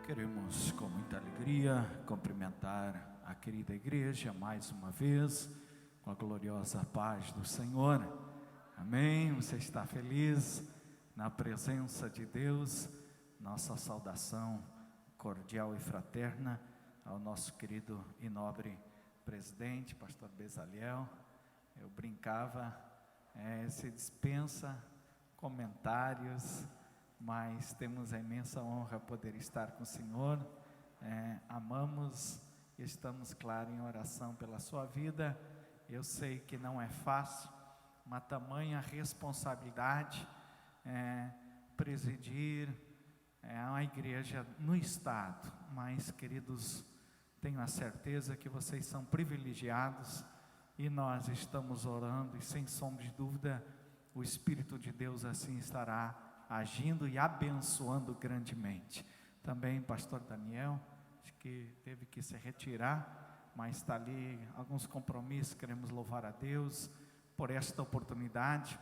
Queremos com muita alegria cumprimentar a querida igreja mais uma vez, com a gloriosa paz do Senhor. Amém? Você está feliz na presença de Deus? Nossa saudação cordial e fraterna ao nosso querido e nobre presidente, pastor Bezaliel. Eu brincava, se dispensa comentários, mas temos a imensa honra de poder estar com o Senhor. Amamos e estamos, claro, em oração pela sua vida. Eu sei que não é fácil, uma tamanha responsabilidade, presidir uma igreja no estado, mas, queridos, tenho a certeza que vocês são privilegiados e nós estamos orando e, sem sombra de dúvida, o Espírito de Deus assim estará agindo e abençoando grandemente. Também pastor Daniel, acho que teve que se retirar, mas está ali alguns compromissos. Queremos louvar a Deus por esta oportunidade.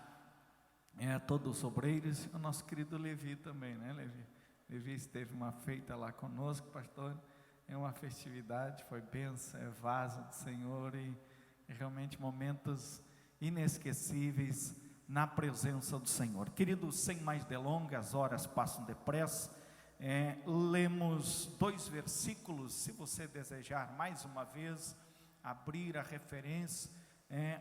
Todos os obreiros, o nosso querido Levi também, né, Levi? Levi esteve uma feita lá conosco, pastor. É uma festividade, foi bênção, é vaso do Senhor e realmente momentos inesquecíveis na presença do Senhor. Queridos, sem mais delongas, as horas passam depressa. Lemos 2 versículos. Se você desejar mais uma vez abrir a referência,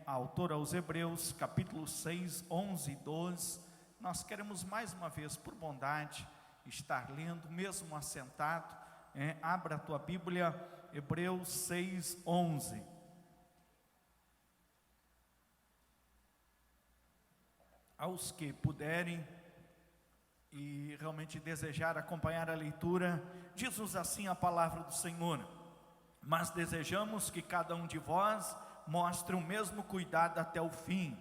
a autor aos Hebreus, capítulo 6, 11 e 12. Nós queremos mais uma vez, por bondade, estar lendo, mesmo assentado. Abra a tua Bíblia, Hebreus 6, 11. Aos que puderem e realmente desejar acompanhar a leitura, diz-nos assim a palavra do Senhor: mas desejamos que cada um de vós mostre o mesmo cuidado até o fim,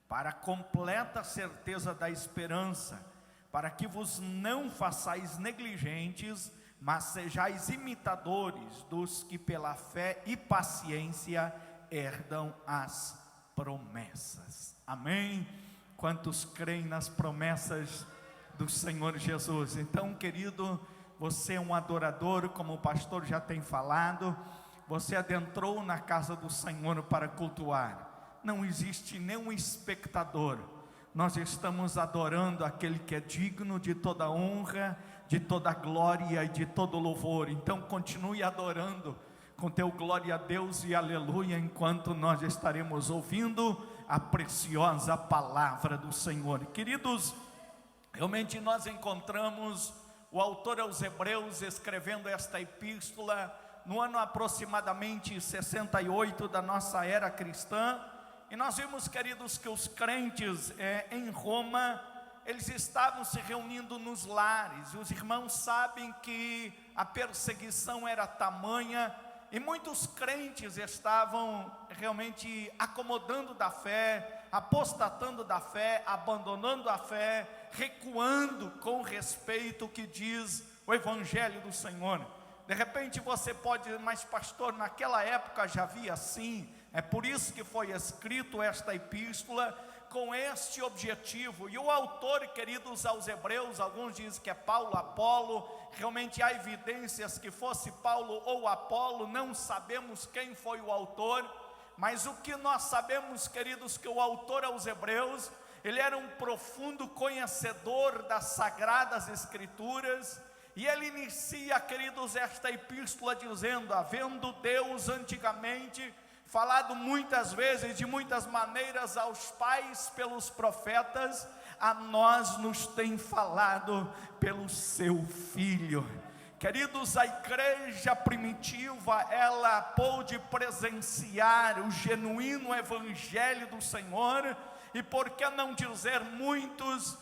para a completa certeza da esperança, para que vos não façais negligentes, mas sejais imitadores dos que pela fé e paciência herdam as promessas. Amém? Quantos creem nas promessas do Senhor Jesus? Então, querido, você é um adorador, como o pastor já tem falado. Você adentrou na casa do Senhor para cultuar. Não existe nenhum espectador. Nós estamos adorando aquele que é digno de toda honra, de toda glória e de todo louvor. Então continue adorando com teu glória a Deus e aleluia, enquanto nós estaremos ouvindo a preciosa palavra do Senhor. Queridos, realmente nós encontramos o autor aos Hebreus escrevendo esta epístola no ano aproximadamente 68 da nossa era cristã. E nós vimos, queridos, que os crentes em Roma, eles estavam se reunindo nos lares. Os irmãos sabem que a perseguição era tamanha, e muitos crentes estavam realmente acomodando da fé, apostatando da fé, abandonando a fé, recuando com respeito ao que diz o Evangelho do Senhor. De repente você pode dizer, mas pastor, naquela época já havia assim. É por isso que foi escrito esta epístola, com este objetivo. E o autor, queridos, aos Hebreus, alguns dizem que é Paulo, Apolo. Realmente há evidências que fosse Paulo ou Apolo, não sabemos quem foi o autor. Mas o que nós sabemos, queridos, que o autor aos Hebreus, ele era um profundo conhecedor das Sagradas Escrituras. E ele inicia, queridos, esta epístola dizendo: havendo Deus antigamente falado muitas vezes, de muitas maneiras aos pais pelos profetas, a nós nos tem falado pelo seu Filho. Queridos, a igreja primitiva, ela pôde presenciar o genuíno Evangelho do Senhor, e por que não dizer muitos,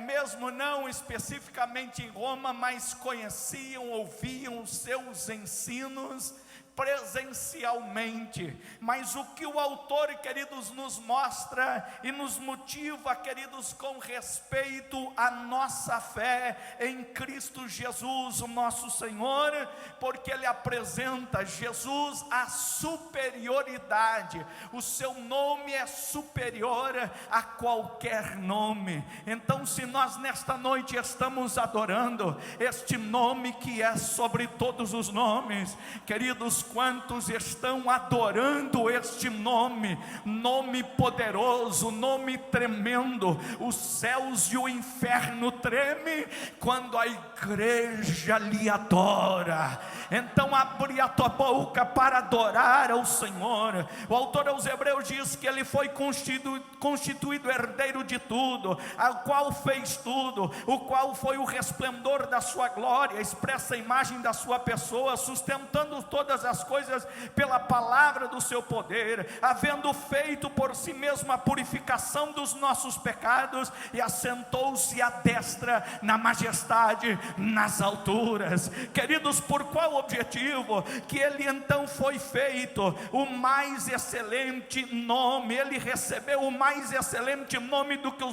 mesmo não especificamente em Roma, mas conheciam, ouviam os seus ensinos, presencialmente, mas o que o autor, queridos, nos mostra e nos motiva, queridos, com respeito à nossa fé em Cristo Jesus, o nosso Senhor, porque ele apresenta Jesus a superioridade, o seu nome é superior a qualquer nome. Então, se nós nesta noite estamos adorando este nome que é sobre todos os nomes, queridos, quantos estão adorando este nome, nome poderoso, nome tremendo? Os céus e o inferno tremem quando a igreja lhe adora. Então abre a tua boca para adorar ao Senhor. O autor aos Hebreus diz que ele foi constituído herdeiro de tudo, ao qual fez tudo, o qual foi o resplendor da sua glória, expressa a imagem da sua pessoa, sustentando todas as coisas pela palavra do seu poder, havendo feito por si mesmo a purificação dos nossos pecados, e assentou-se à destra na majestade nas alturas. Queridos, por qual objetivo? Que ele então foi feito o mais excelente nome, ele recebeu o mais excelente nome do que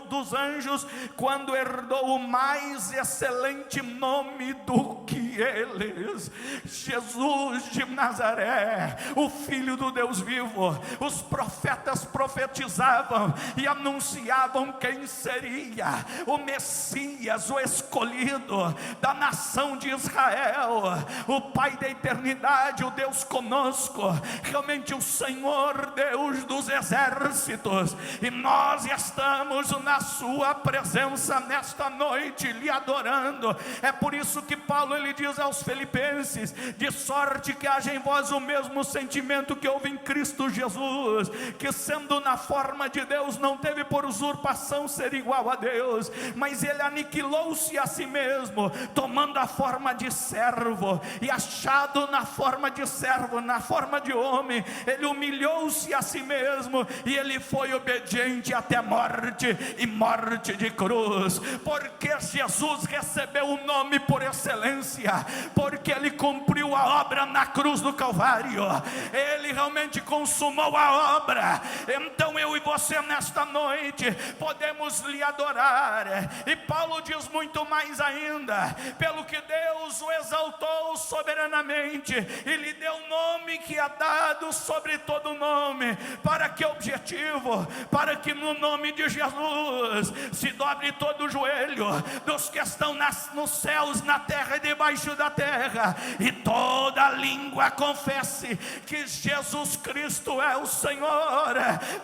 dos anjos, quando herdou o mais excelente nome do que eles. Jesus de Nazaré, o Filho do Deus vivo. Os profetas profetizavam e anunciavam quem seria o Messias, o escolhido da nação de Israel, o Pai da eternidade, o Deus conosco, realmente o Senhor Deus dos exércitos. E nós estamos na sua presença nesta noite, lhe adorando. É por isso que Paulo ele diz aos Filipenses: de sorte que haja em vós o mesmo sentimento que houve em Cristo Jesus, que sendo na forma de Deus, não teve por usurpação ser igual a Deus, mas ele aniquilou-se a si mesmo, tomando a forma de servo, e achado na forma de servo, na forma de homem, ele humilhou-se a si mesmo, e ele foi obediente até a morte, e morte de cruz. Porque Jesus recebeu o nome por excelência, porque ele cumpriu a obra na cruz do Calvário, ele realmente consumou a obra. Então eu e você nesta noite podemos lhe adorar. E Paulo diz muito mais ainda: pelo que Deus o exaltou soberanamente e lhe deu um nome que é dado sobre todo nome. Para que objetivo? Para que no nome de Jesus se dobre todo o joelho dos que estão nos céus, na terra e debaixo da terra, e toda língua confesse que Jesus Cristo é o Senhor,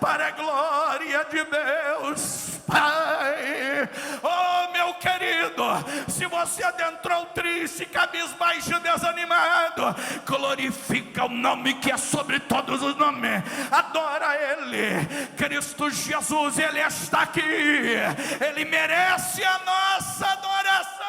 para a glória de Deus Pai. Oh, meu querido, se você adentrou triste, cabisbaixo, desanimado, glorifica o nome que é sobre todos os nomes, adora Ele. Cristo Jesus, Ele está aqui, Ele merece a nossa adoração.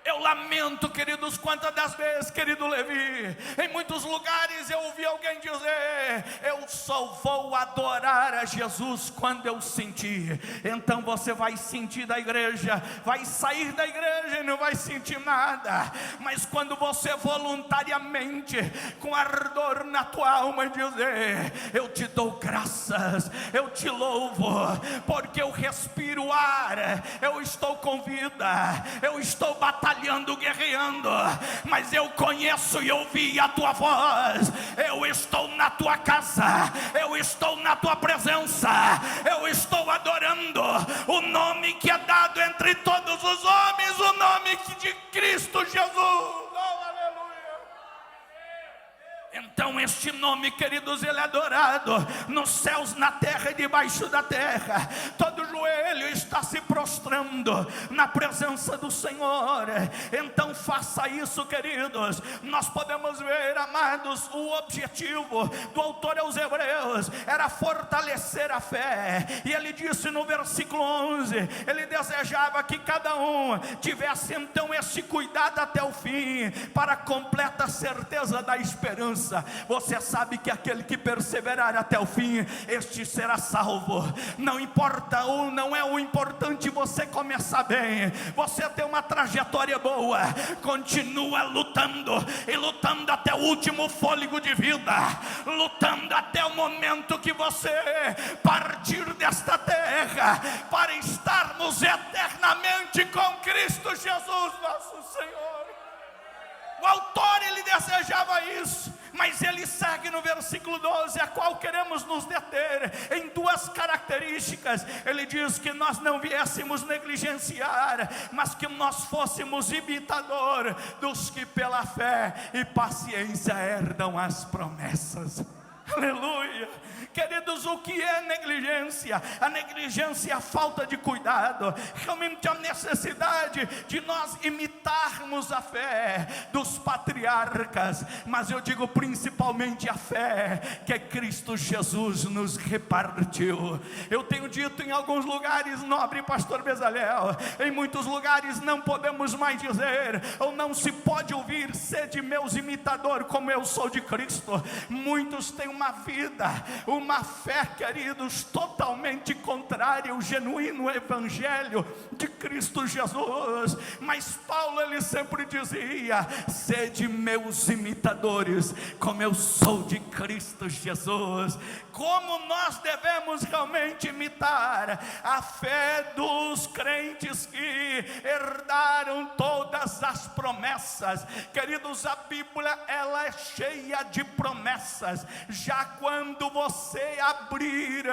Eu lamento, queridos, quantas das vezes, querido Levi, em muitos lugares eu ouvi alguém dizer: eu só vou adorar a Jesus quando eu sentir. Então você vai sentir da igreja, vai sair da igreja e não vai sentir nada. Mas quando você voluntariamente, com ardor na tua alma, dizer: eu te dou graças, eu te louvo, porque eu respiro ar, eu estou com vida, eu estou batalhando, guerreando, mas eu conheço e ouvi a tua voz. Eu estou na tua casa, eu estou na tua presença, eu estou adorando o nome que é dado entre todos os homens, o nome de Cristo Jesus. Então este nome, queridos, ele é adorado nos céus, na terra e debaixo da terra. Todo joelho está se prostrando na presença do Senhor. Então faça isso, queridos. Nós podemos ver, amados, o objetivo do autor aos Hebreus era fortalecer a fé. E ele disse no versículo 11, ele desejava que cada um tivesse então esse cuidado até o fim, para a completa certeza da esperança. Você sabe que aquele que perseverar até o fim, este será salvo. Não importa não é o importante você começar bem, você ter uma trajetória boa. Continua lutando, e lutando até o último fôlego de vida, lutando até o momento que você partir desta terra, para estarmos eternamente com Cristo Jesus nosso Senhor. O autor, ele desejava isso, mas ele segue no versículo 12, a qual queremos nos deter, em duas características. Ele diz que nós não viéssemos negligenciar, mas que nós fôssemos imitador dos que pela fé e paciência herdam as promessas. Aleluia. Queridos, o que é negligência? A negligência é a falta de cuidado, realmente a necessidade de nós imitarmos a fé dos patriarcas, mas eu digo principalmente a fé que Cristo Jesus nos repartiu. Eu tenho dito em alguns lugares, nobre pastor Bezalel, em muitos lugares não podemos mais dizer, ou não se pode ouvir, sede meus imitadores como eu sou de Cristo. Muitos têm uma vida, uma fé, queridos, totalmente contrária ao genuíno evangelho de Cristo Jesus. Mas Paulo, ele sempre dizia: sede meus imitadores, como eu sou de Cristo Jesus. Como nós devemos realmente imitar a fé dos crentes que herdaram todas as promessas. Queridos, a Bíblia, ela é cheia de promessas. Já quando você abrir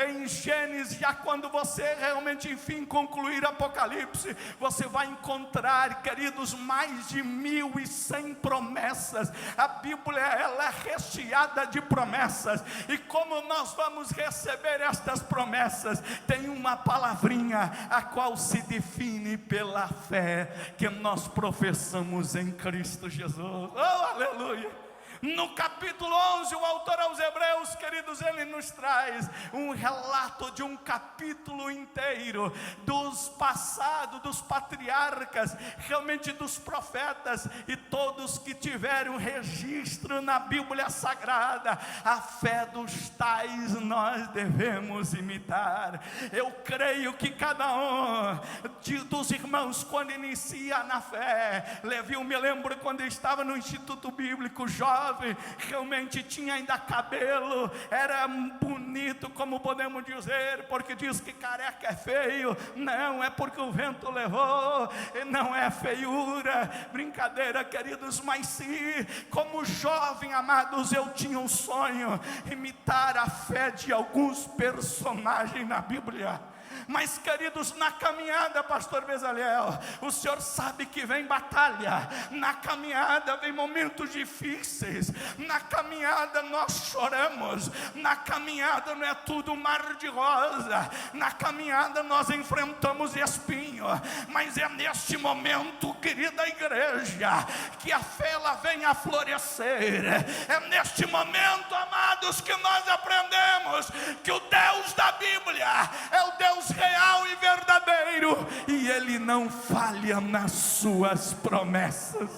em Gênesis, já quando você realmente, enfim, concluir Apocalipse, você vai encontrar, queridos, mais de 1.100 promessas. A Bíblia, ela é recheada de promessas. E como nós vamos receber estas promessas? Tem uma palavrinha, a qual se define pela fé que nós professamos em Cristo Jesus. Oh, aleluia! No capítulo 11, o autor aos Hebreus, queridos, ele nos traz um relato de um capítulo inteiro dos passados, dos patriarcas, realmente dos profetas e todos que tiveram registro na Bíblia Sagrada. A fé dos tais nós devemos imitar. Eu creio que cada um dos irmãos, quando inicia na fé, Levi, eu me lembro quando eu estava no Instituto Bíblico jovem, realmente tinha ainda cabelo, era bonito, como podemos dizer, porque diz que careca é feio. Não, é porque o vento levou, não é feiura, brincadeira, queridos. Mas se, como jovem, amados, eu tinha um sonho, imitar a fé de alguns personagens na Bíblia. Mas, queridos, na caminhada, pastor Bezalel, o senhor sabe que vem batalha, na caminhada vem momentos difíceis, na caminhada nós choramos, na caminhada não é tudo mar de rosa, na caminhada nós enfrentamos espinho. Mas é neste momento, querida igreja, que a fé ela vem a florescer. É neste momento, amados, que nós aprendemos que o Deus da Bíblia é o Deus real e verdadeiro, e Ele não falha nas suas promessas.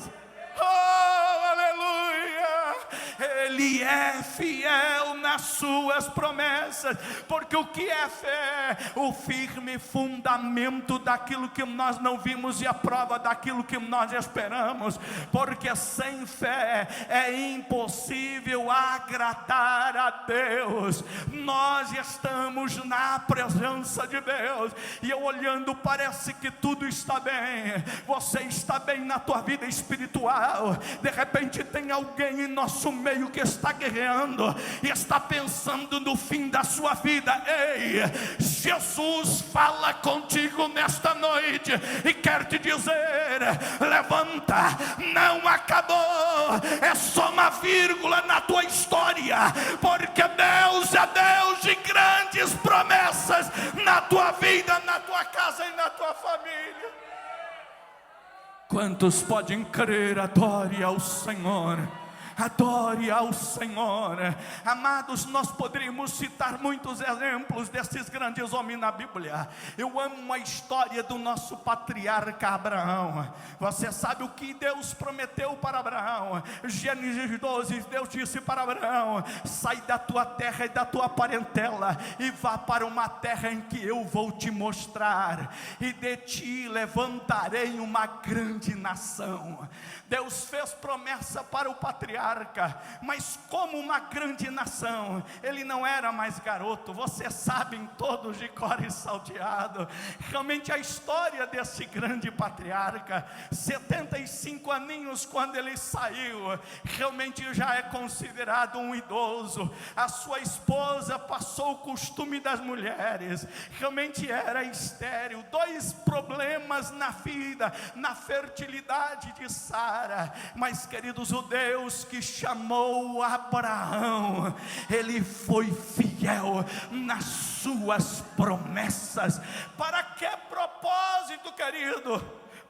Oh, aleluia! Ele é fiel nas suas promessas, porque o que é fé? O firme fundamento daquilo que nós não vimos e a prova daquilo que nós esperamos, porque sem fé é impossível agradar a Deus. Nós estamos na presença de Deus, e eu olhando, parece que tudo está bem, você está bem na tua vida espiritual. De repente tem alguém em nosso meio que está guerreando e está pensando no fim da sua vida. Ei, Jesus fala contigo nesta noite e quer te dizer: levanta, não acabou, é só uma vírgula na tua história, porque Deus é Deus de grandes promessas na tua vida, na tua casa e na tua família. Quantos podem crer? Adore ao Senhor. Adore ao Senhor. Amados, nós poderíamos citar muitos exemplos desses grandes homens na Bíblia. Eu amo a história do nosso patriarca Abraão. Você sabe o que Deus prometeu para Abraão? Gênesis 12, Deus disse para Abraão: sai da tua terra e da tua parentela e vá para uma terra em que eu vou te mostrar, e de ti levantarei uma grande nação. Deus fez promessa para o patriarca, mas como uma grande nação, ele não era mais garoto. Vocês sabem todos de cor e salteado, realmente a história desse grande patriarca. 75 aninhos quando ele saiu, realmente já é considerado um idoso. A sua esposa passou o costume das mulheres, realmente era estéril. 2 problemas na vida, na fertilidade de Sara. Mas, queridos, o Deus que chamou Abraão, ele foi fiel nas suas promessas. Para que propósito, querido?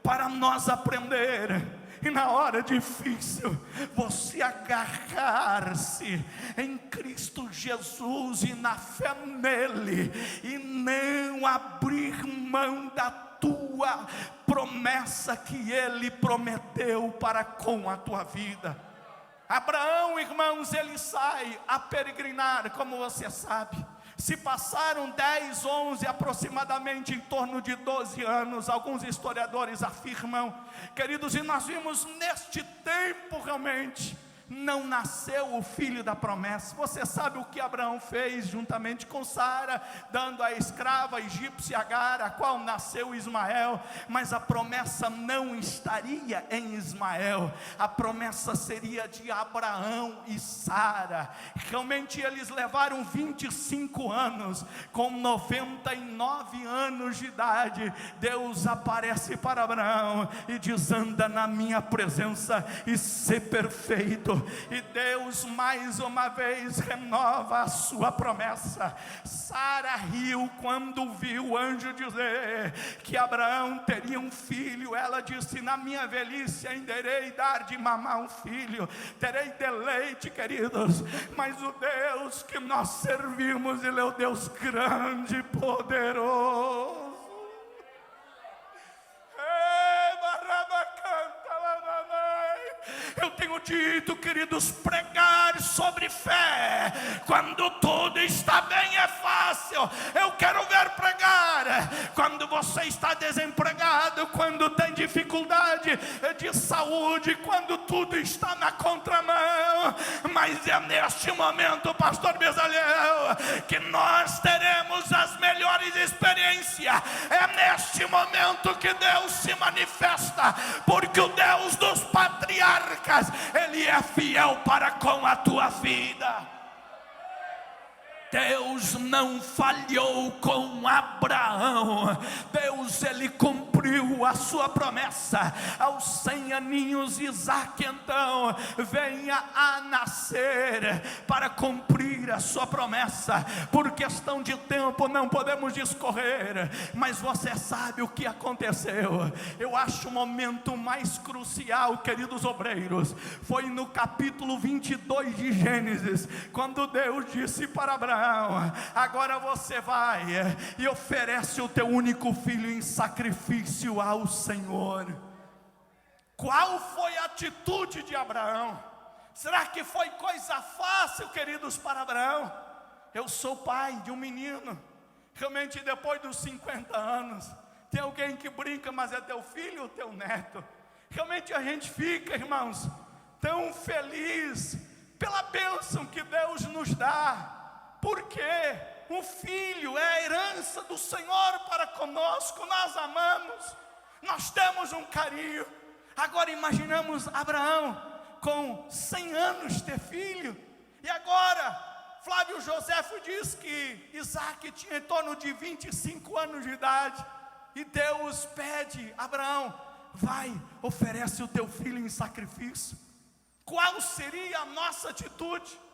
Para nós aprender, e na hora difícil, você agarrar-se em Cristo Jesus e na fé nele, e não abrir mão da tua promessa que ele prometeu para com a tua vida. Abraão, irmãos, ele sai a peregrinar, como você sabe. Se passaram 10, 11, aproximadamente em torno de 12 anos, alguns historiadores afirmam, queridos, e nós vimos neste tempo realmente, não nasceu o filho da promessa. Você sabe o que Abraão fez juntamente com Sara, dando a escrava egípcia Agar, a qual nasceu Ismael. Mas a promessa não estaria em Ismael, a promessa seria de Abraão e Sara. Realmente eles levaram 25 anos, com 99 anos de idade, Deus aparece para Abraão e diz: anda na minha presença e ser perfeito. E Deus mais uma vez renova a sua promessa. Sara riu quando viu o anjo dizer que Abraão teria um filho. Ela disse: na minha velhice ainda irei dar de mamar um filho, terei deleite, queridos. Mas o Deus que nós servimos, ele é o Deus grande e poderoso. Eu tenho dito, queridos, pregar sobre fé, quando tudo está bem é fácil. Eu quero ver pregar quando você está desempregado, quando tem dificuldade de saúde, quando tudo está na contramão. Mas é neste momento, pastor Bezalel, que nós teremos as melhores experiências. É neste momento que Deus se manifesta, porque o Deus dos patriarcas, ele é fiel para com a tua vida. Deus não falhou com Abraão. Deus, ele cumpriu a sua promessa. Aos 100 aninhos, Isaac então venha a nascer para cumprir a sua promessa. Por questão de tempo não podemos discorrer, mas você sabe o que aconteceu. Eu acho o momento mais crucial, queridos obreiros, foi no capítulo 22 de Gênesis, quando Deus disse para Abraão: agora você vai e oferece o teu único filho em sacrifício ao Senhor. Qual foi a atitude de Abraão? Será que foi coisa fácil, queridos, para Abraão? Eu sou pai de um menino, realmente depois dos 50 anos, tem alguém que brinca, mas é teu filho ou teu neto? Realmente a gente fica, irmãos, tão feliz pela bênção que Deus nos dá. Porque um filho é a herança do Senhor para conosco. Nós amamos, nós temos um carinho. Agora imaginamos Abraão com 100 anos ter filho. E agora Flávio Joséfo diz que Isaac tinha em torno de 25 anos de idade. E Deus pede: Abraão, vai, oferece o teu filho em sacrifício. Qual seria a nossa atitude?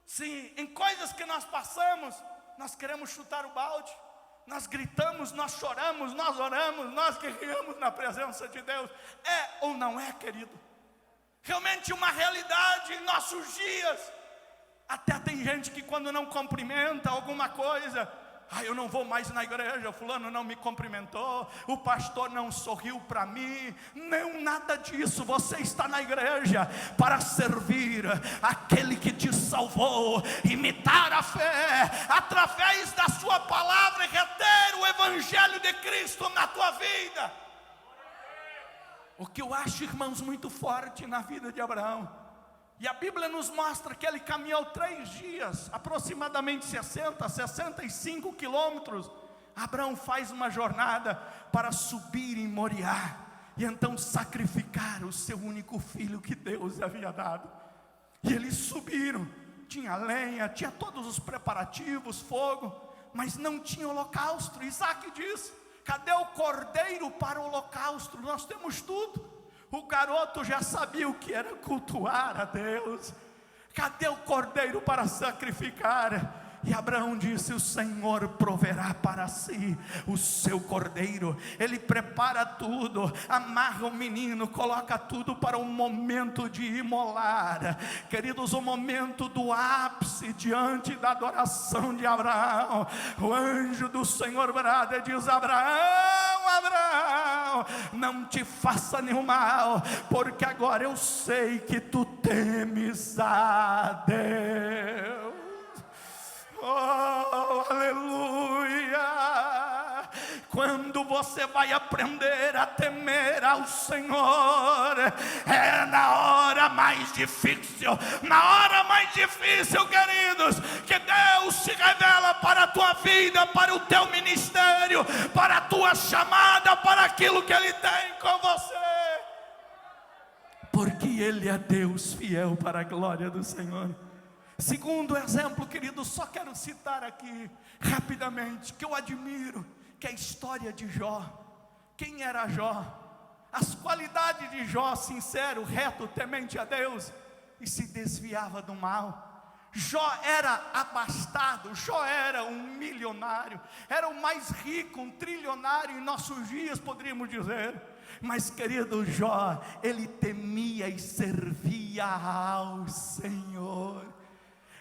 Se em coisas que nós passamos, nós queremos chutar o balde, nós gritamos, nós choramos, nós oramos, nós guerreamos na presença de Deus. É ou não é, querido? realmente uma realidade em nossos dias. Até tem gente que quando não cumprimenta alguma coisa, eu não vou mais na igreja, fulano não me cumprimentou, o pastor não sorriu para mim. Não, nada disso. Você está na igreja para servir aquele que te salvou, imitar a fé através da sua palavra e reter o evangelho de Cristo na tua vida. O que eu acho, irmãos, muito forte na vida de Abraão, e a Bíblia nos mostra que ele caminhou 3 dias, aproximadamente 65 quilômetros. Abraão faz uma jornada para subir em Moriá, e então sacrificar o seu único filho que Deus havia dado. E eles subiram, tinha lenha, tinha todos os preparativos, fogo, mas não tinha holocausto. Isaac disse: cadê o cordeiro para o holocausto? Nós temos tudo. O garoto já sabia o que era cultuar a Deus. Cadê o cordeiro para sacrificar? E Abraão disse: o Senhor proverá para si o seu cordeiro. Ele prepara tudo, amarra o menino, coloca tudo para o momento de imolar. Queridos, o momento do ápice diante da adoração de Abraão. O anjo do Senhor brada e diz: Abraão, Abraão, não te faça nenhum mal, porque agora eu sei que tu temes a Deus. Oh, aleluia! Quando você vai aprender a temer ao Senhor, é na hora mais difícil, queridos, que Deus se revela para a tua vida, para o teu ministério, para a tua chamada, para aquilo que Ele tem com você, porque Ele é Deus fiel para a glória do Senhor. Segundo exemplo, querido, só quero citar aqui rapidamente, que eu admiro, que é a história de Jó. Quem era Jó? As qualidades de Jó: sincero, reto, temente a Deus, e se desviava do mal. Jó era abastado, Jó era um milionário, era o mais rico, um trilionário em nossos dias, poderíamos dizer. Mas, querido, Jó, ele temia e servia ao Senhor.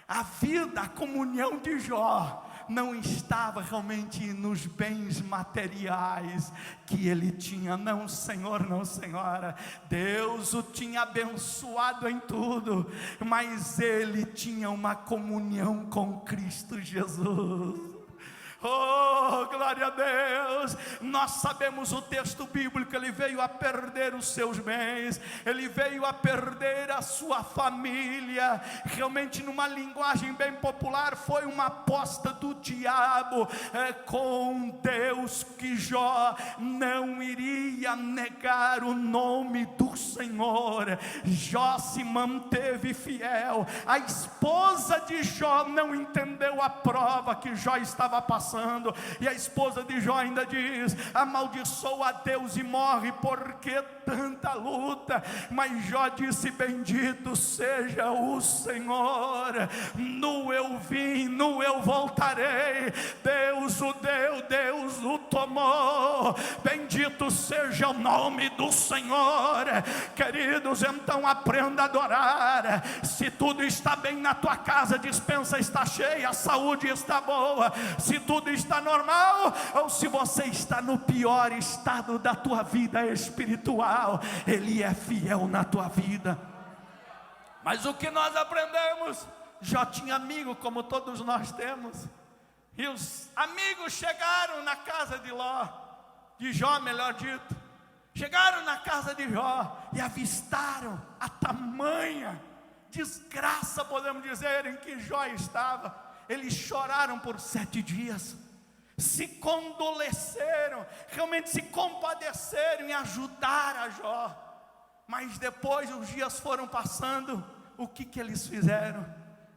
A vida, a comunhão de Jó não estava realmente nos bens materiais que ele tinha. Não, senhor, não, senhora. Deus o tinha abençoado em tudo, mas ele tinha uma comunhão com Cristo Jesus. Oh, glória a Deus. Nós sabemos o texto bíblico: ele veio a perder os seus bens, ele veio a perder a sua família. Realmente, numa linguagem bem popular, foi uma aposta do diabo com Deus, que Jó não iria negar o nome do Senhor. Jó se manteve fiel. A esposa de Jó não entendeu a prova que Jó estava passando, e a esposa de Jó ainda diz: amaldiçoa a Deus e morre, porque tanta luta. Mas Jó disse: bendito seja o Senhor, nu eu vim, nu eu voltarei. Deus o deu, Deus o tomou, bendito seja o nome do Senhor. Queridos, então aprenda a adorar. Se tudo está bem na tua casa, a despensa está cheia, a saúde está boa, se tudo está normal, ou se você está no pior estado da tua vida espiritual, Ele é fiel na tua vida. Mas o que nós aprendemos? Jó tinha amigo, como todos nós temos, e os amigos chegaram na casa de Jó, melhor dito, chegaram na casa de Jó e avistaram a tamanha desgraça, podemos dizer, em que Jó estava. Eles choraram por 7 dias, se condoleceram, realmente se compadeceram em ajudar a Jó. Mas depois os dias foram passando, o que eles fizeram?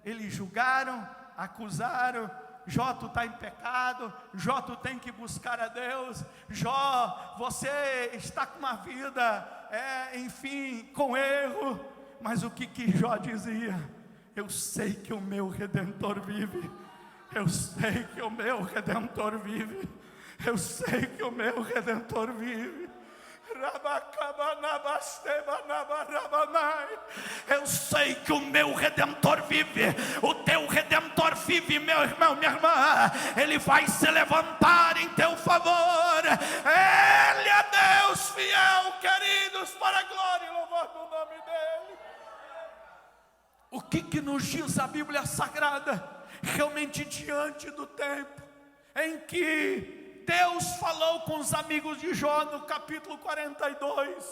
Eles julgaram, acusaram: Jó, tu está em pecado, Jó, tu tem que buscar a Deus, Jó, você está com uma vida, enfim, com erro. Mas o que Jó dizia? Eu sei que o meu Redentor vive, eu sei que o meu Redentor vive, eu sei que o meu Redentor vive. Eu sei que o meu Redentor vive, o teu Redentor vive, meu irmão, minha irmã. Ele vai se levantar em teu favor. Ele é Deus fiel, queridos, para a glória e louvor do nome dele. O que nos diz a Bíblia Sagrada? Realmente diante do tempo em que Deus falou com os amigos de Jó no capítulo 42,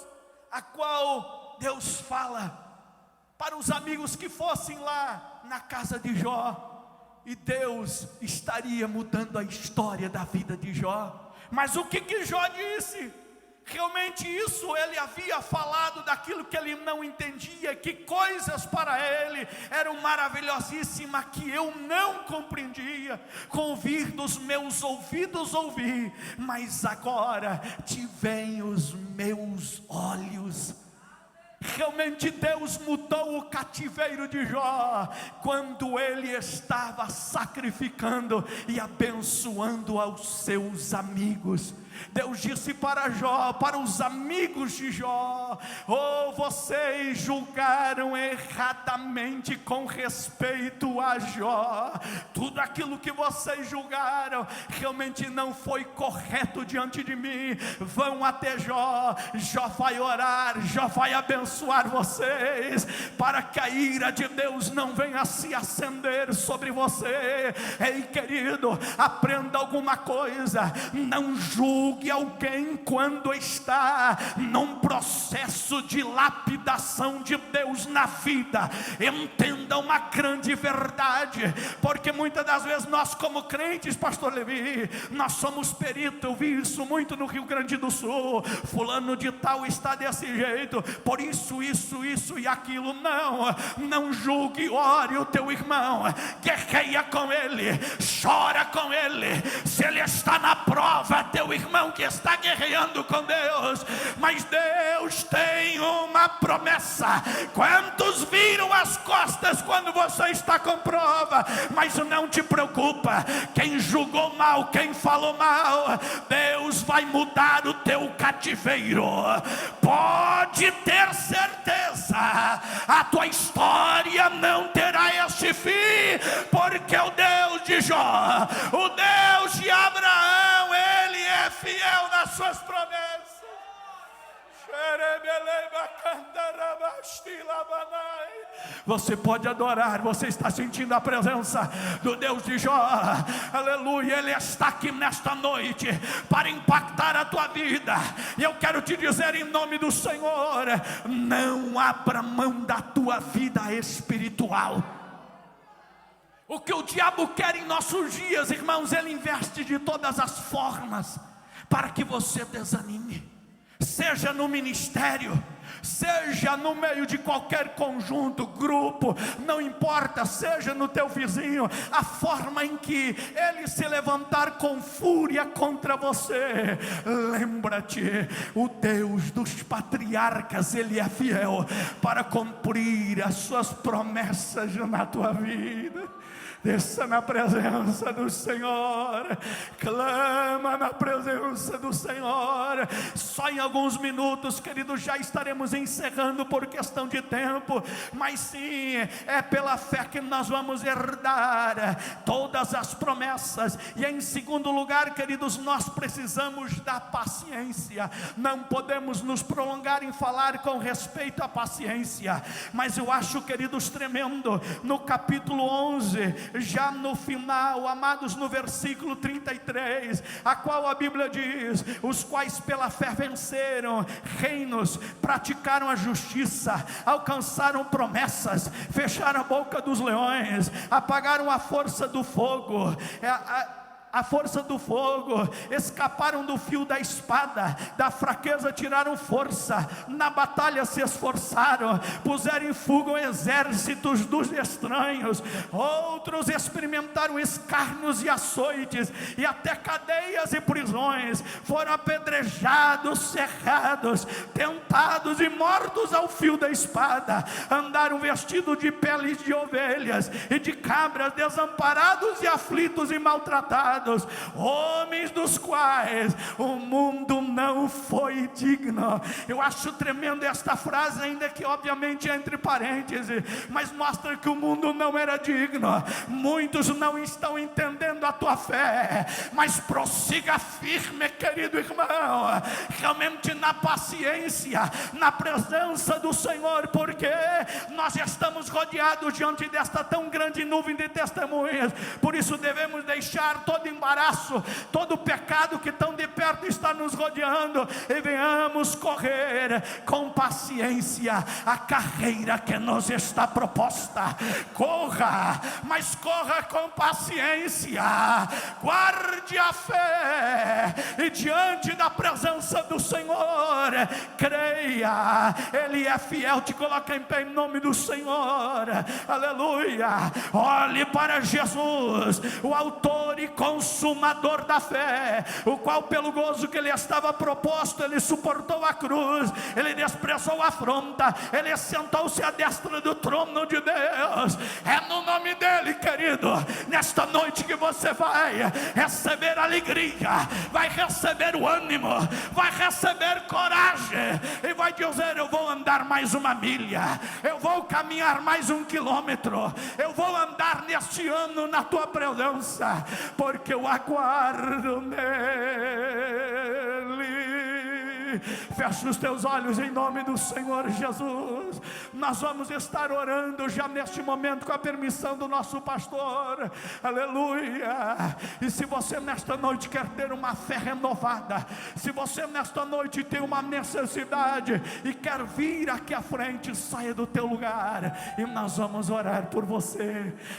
a qual Deus fala para os amigos que fossem lá na casa de Jó, e Deus estaria mudando a história da vida de Jó. Mas o que Jó disse? Realmente isso ele havia falado daquilo que ele não entendia, que coisas para ele eram maravilhosíssimas, que eu não compreendia, com ouvir dos meus ouvidos ouvi, mas agora te veem os meus olhos. Realmente Deus mudou o cativeiro de Jó, quando ele estava sacrificando e abençoando aos seus amigos. Deus disse para Jó, para os amigos de Jó: oh, vocês julgaram erradamente com respeito a Jó. Tudo aquilo que vocês julgaram realmente não foi correto diante de mim. Vão até Jó, Jó vai orar, Jó vai abençoar vocês, para que a ira de Deus não venha a se acender sobre você. Ei, querido, aprenda alguma coisa: não julgue alguém quando está num processo de lapidação de Deus na vida. Entenda uma grande verdade, porque muitas das vezes nós, como crentes, pastor Levi, nós somos peritos. Eu vi isso muito no Rio Grande do Sul: fulano de tal está desse jeito, por isso e aquilo. Não julgue, ore o teu irmão, guerreia com ele, chora com ele. Se ele está na prova, teu irmão que está guerreando com Deus, mas Deus tem uma promessa. Quantos viram as costas quando você está com prova? Mas não te preocupa, quem julgou mal, quem falou mal, Deus vai mudar o teu cativeiro. Pode ter certeza, a tua história não terá este fim, porque o Deus de Jó, o Deus de Abraão, Ele é fiel nas suas promessas. Você pode adorar, você está sentindo a presença do Deus de Jó, aleluia. Ele está aqui nesta noite para impactar a tua vida, e eu quero te dizer em nome do Senhor: não abra mão da tua vida espiritual. O que o diabo quer em nossos dias, irmãos, ele investe de todas as formas para que você desanime, seja no ministério, seja no meio de qualquer conjunto, grupo, não importa, seja no teu vizinho. A forma em que ele se levantar com fúria contra você, lembra-te, o Deus dos patriarcas, Ele é fiel para cumprir as suas promessas na tua vida. Desça na presença do Senhor, clama na presença do Senhor. Só em alguns minutos, queridos, já estaremos encerrando por questão de tempo, mas sim, é pela fé que nós vamos herdar todas as promessas. E em segundo lugar, queridos, nós precisamos da paciência. Não podemos nos prolongar em falar com respeito à paciência, mas eu acho, queridos, tremendo, no capítulo 11, já no final, amados, no versículo 33, a qual a Bíblia diz: os quais pela fé venceram reinos, praticaram a justiça, alcançaram promessas, fecharam a boca dos leões, apagaram a força do fogo, a força do fogo, escaparam do fio da espada, da fraqueza tiraram força, na batalha se esforçaram, puseram em fuga exércitos dos estranhos. Outros experimentaram escárnios e açoites, e até cadeias e prisões, foram apedrejados, cerrados, tentados e mortos ao fio da espada. Andaram vestidos de peles de ovelhas e de cabras, desamparados e aflitos e maltratados. levantados, homens dos quais o mundo não foi digno. Eu acho tremendo esta frase, ainda que obviamente entre parênteses, mas mostra que o mundo não era digno. Muitos não estão entendendo a tua fé, mas prossiga firme, querido irmão, realmente na paciência, na presença do Senhor, porque nós estamos rodeados diante desta tão grande nuvem de testemunhas. Por isso devemos deixar todo embaraço, todo pecado que tão de perto está nos rodeando, e venhamos correr com paciência a carreira que nos está proposta. Corra, mas corra com paciência, guarde a fé, e diante da presença do Senhor, creia, Ele é fiel. Te coloca em pé em nome do Senhor, aleluia. Olhe para Jesus, o autor e consumador da fé, o qual pelo gozo que lhe estava proposto, ele suportou a cruz, ele desprezou a afronta, ele sentou-se à destra do trono de Deus. É no nome dele, querido, nesta noite que você vai receber alegria, vai receber o ânimo, vai receber coragem, e vai dizer: eu vou andar mais uma milha, eu vou caminhar mais 1 quilômetro, eu vou andar neste ano na tua presença, porque eu aguardo nele. Feche os teus olhos em nome do Senhor Jesus. Nós vamos estar orando já neste momento com a permissão do nosso pastor, aleluia. E se você nesta noite quer ter uma fé renovada, se você nesta noite tem uma necessidade e quer vir aqui à frente, saia do teu lugar e nós vamos orar por você.